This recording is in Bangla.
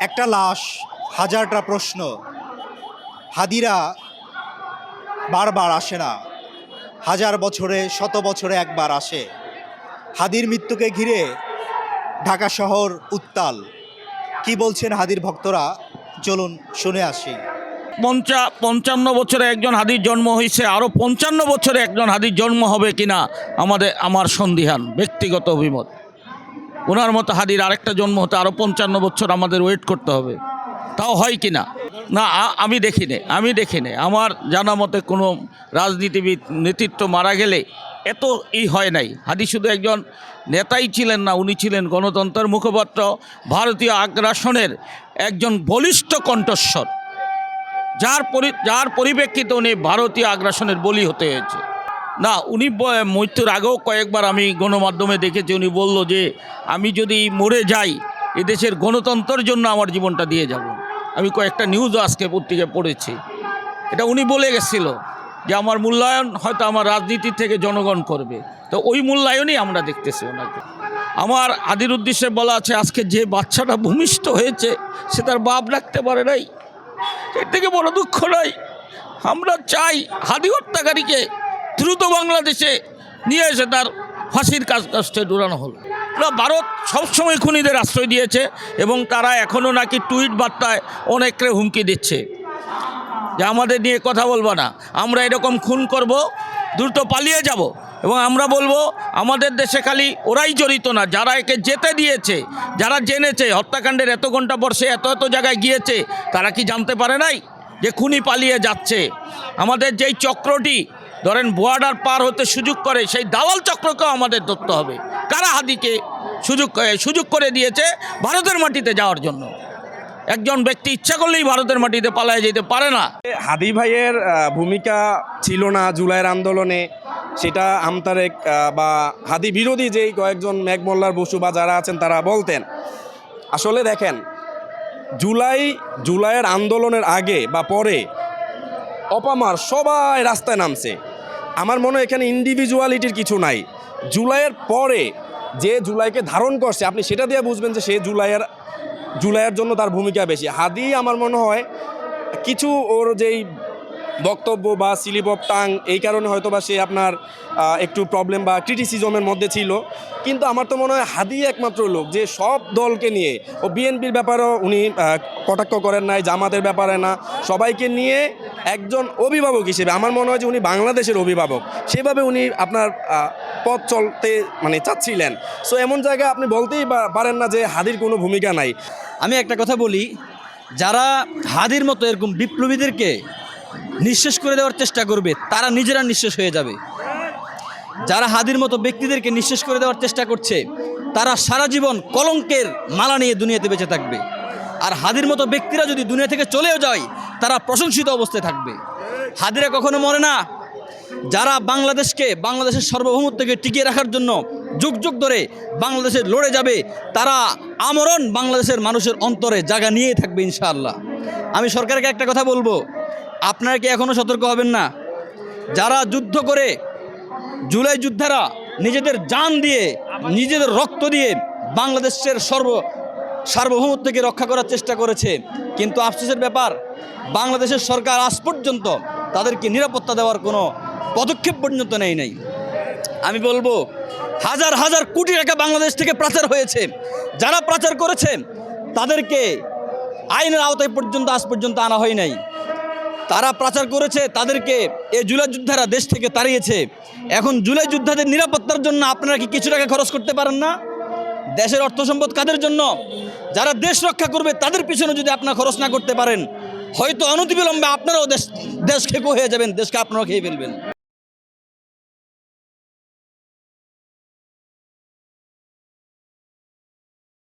একটা লাশ, হাজারটা প্রশ্ন। হাদিরা বারবার আসে না, হাজার বছরে শত বছরে একবার আসে। হাদির মৃত্যুকে ঘিরে ঢাকা শহর উত্তাল। কি বলছেন হাদির ভক্তরা, চলুন শুনে আসি। 55 বছরে একজন হাদির জন্ম হয়েছে, আরও 55 বছরে একজন হাদির জন্ম হবে কিনা আমার সন্দিহান, ব্যক্তিগত অভিমত। ওনার মতো হাদির আরেকটা জন্ম হতে আরও 55 বছর আমাদের ওয়েট করতে হবে, তাও হয় কি না না আমি দেখিনি। আমার জানা মতে কোনো রাজনীতিবিদ নেতৃত্ব মারা গেলে এত হয় নাই। হাদি শুধু একজন নেতাই ছিলেন না, উনি ছিলেন গণতন্ত্রের মুখপাত্র, ভারতীয় আগ্রাসনের একজন বলিষ্ঠ কণ্ঠস্বর, যার পরিপ্রেক্ষিতে উনি ভারতীয় আগ্রাসনের বলি হতে হয়েছে। না, উনি মৃত্যুর আগেও কয়েকবার আমি গণমাধ্যমে দেখেছি, উনি বলল যে আমি যদি মরে যাই এদেশের গণতন্ত্রের জন্য আমার জীবনটা দিয়ে যাব। আমি কয়েকটা নিউজও আজকে পত্রিকায় পড়েছি, এটা উনি বলে গেছিল যে আমার মূল্যায়ন হয়তো আমার রাজনীতি থেকে জনগণ করবে। তো ওই মূল্যায়নই আমরা দেখতেছি ওনাকে। আমার হাদির উদ্দেশ্যে বলা আছে, আজকে যে বাচ্চাটা ভূমিষ্ঠ হয়েছে সে তার বাপ রাখতে পারে নাই, এর থেকে বড় দুঃখ নাই। আমরা চাই হাদি হত্যাকারীকে দ্রুত বাংলাদেশে নিয়ে এসে তার ফাঁসির কাজে ডোরানো হলো। ভারত সবসময় খুনিদের আশ্রয় দিয়েছে এবং তারা এখনও নাকি টুইট বার্তায় অনেককে হুমকি দিচ্ছে যে আমাদের নিয়ে কথা বলবো না, আমরা এরকম খুন করব, দ্রুত পালিয়ে যাব। এবং আমরা বলবো আমাদের দেশে খালি ওরাই জড়িত না, যারা একে যেতে দিয়েছে, যারা জেনেছে হত্যাকাণ্ডের এত ঘন্টা পর সে এত জায়গায় গিয়েছে, তারা কি জানতে পারে নাই যে খুনি পালিয়ে যাচ্ছে? আমাদের যেই চক্রটি ধরেন বর্ডার পার হতে সুযোগ করে, সেই দালাল চক্রকেও আমাদের ধরতে হবে। কারা হাদিকে সুযোগ করে দিয়েছে ভারতের মাটিতে যাওয়ার জন্য? একজন ব্যক্তি ইচ্ছা করলেই ভারতের মাটিতে পালায় যেতে পারে না। হাদি ভাইয়ের ভূমিকা ছিল না জুলাইয়ের আন্দোলনে, সেটা আমতারেক বা হাদি বিরোধী যেই কয়েকজন মেঘমল্লার বসু বা যারা আছেন তারা বলতেন। আসলে দেখেন, জুলাইয়ের আন্দোলনের আগে বা পরে অপামার সবাই রাস্তায় নামছে। আমার মনে হয় এখানে ইন্ডিভিজুয়ালিটির কিছু নাই। জুলাইয়ের পরে যে জুলাইকে ধারণ করছে, আপনি সেটা দিয়ে বুঝবেন যে সে জুলাইয়ের জন্য তার ভূমিকা বেশি। হাদি আমার মনে হয় কিছু ওর যেই বক্তব্য বা স্লিপ অফ টাং, এই কারণে হয়তো বা সে আপনার একটু প্রবলেম বা ক্রিটিসিজমের মধ্যে ছিল। কিন্তু আমার তো মনে হয় হাদি একমাত্র লোক যে সব দলকে নিয়ে, ও বিএনপির ব্যাপারেও উনি কটাক্ষ করেন নাই, জামাতের ব্যাপারে না, সবাইকে নিয়ে একজন অভিভাবক হিসেবে আমার মনে হয় যে উনি বাংলাদেশের অভিভাবক, সেভাবে উনি আপনার পথ চলতে চাচ্ছিলেন। সো এমন জায়গায় আপনি বলতেই পারেন না যে হাদির কোনো ভূমিকা নাই। আমি একটা কথা বলি, যারা হাদির মতো এরকম বিপ্লবীদেরকে নিঃশেষ করে দেওয়ার চেষ্টা করবে তারা নিজেরা নিঃশেষ হয়ে যাবে। যারা হাদির মতো ব্যক্তিদেরকে নিঃশেষ করে দেওয়ার চেষ্টা করছে তারা সারা জীবন কলঙ্কের মালা নিয়ে দুনিয়াতে বেঁচে থাকবে। আর হাদির মতো ব্যক্তিরা যদি দুনিয়া থেকে চলেও যায় তারা প্রশংসিত অবস্থায় থাকবে। হাদিরা কখনো মরে না। যারা বাংলাদেশের সার্বভৌমত্বকে টিকিয়ে রাখার জন্য যুগ যুগ ধরে বাংলাদেশে লড়ে যাবে, তারা আমরণ বাংলাদেশের মানুষের অন্তরে জায়গা নিয়েই থাকবে ইনশাআল্লাহ। আমি সরকারকে একটা কথা বলবো, আপনারা কি এখনও সতর্ক হবেন না? যারা যুদ্ধ করে, জুলাই যোদ্ধারা নিজেদের জান দিয়ে, নিজেদের রক্ত দিয়ে বাংলাদেশের সার্বভৌমত্বকে রক্ষা করার চেষ্টা করেছে, কিন্তু আফসোসের ব্যাপার বাংলাদেশের সরকার আজ পর্যন্ত তাদেরকে নিরাপত্তা দেওয়ার কোনো পদক্ষেপ পর্যন্ত নেই। আমি বলবো হাজার হাজার কোটি টাকা বাংলাদেশ থেকে পাচার হয়েছে। যারা পাচার করেছে তাদেরকে আইনের আওতায় পর্যন্ত আজ পর্যন্ত আনা হয় নাই। তারা পাচার করেছে, তাদেরকে এই জুলাই যোদ্ধারা দেশ থেকে তাড়িয়েছে। এখন জুলাই যোদ্ধাদের নিরাপত্তার জন্য আপনারা কি কিছু টাকা খরচ করতে পারেন না? দেশের অর্থ সম্পদ কাদের জন্য? যারা দেশ রক্ষা করবে তাদের পিছনে যদি আপনারা খরচ না করতে পারেন, হয়তো অনতিবিলম্বে আপনারাও দেশ খেকো হয়ে যাবেন, দেশকে আপনারাও খেয়ে ফেলবেন।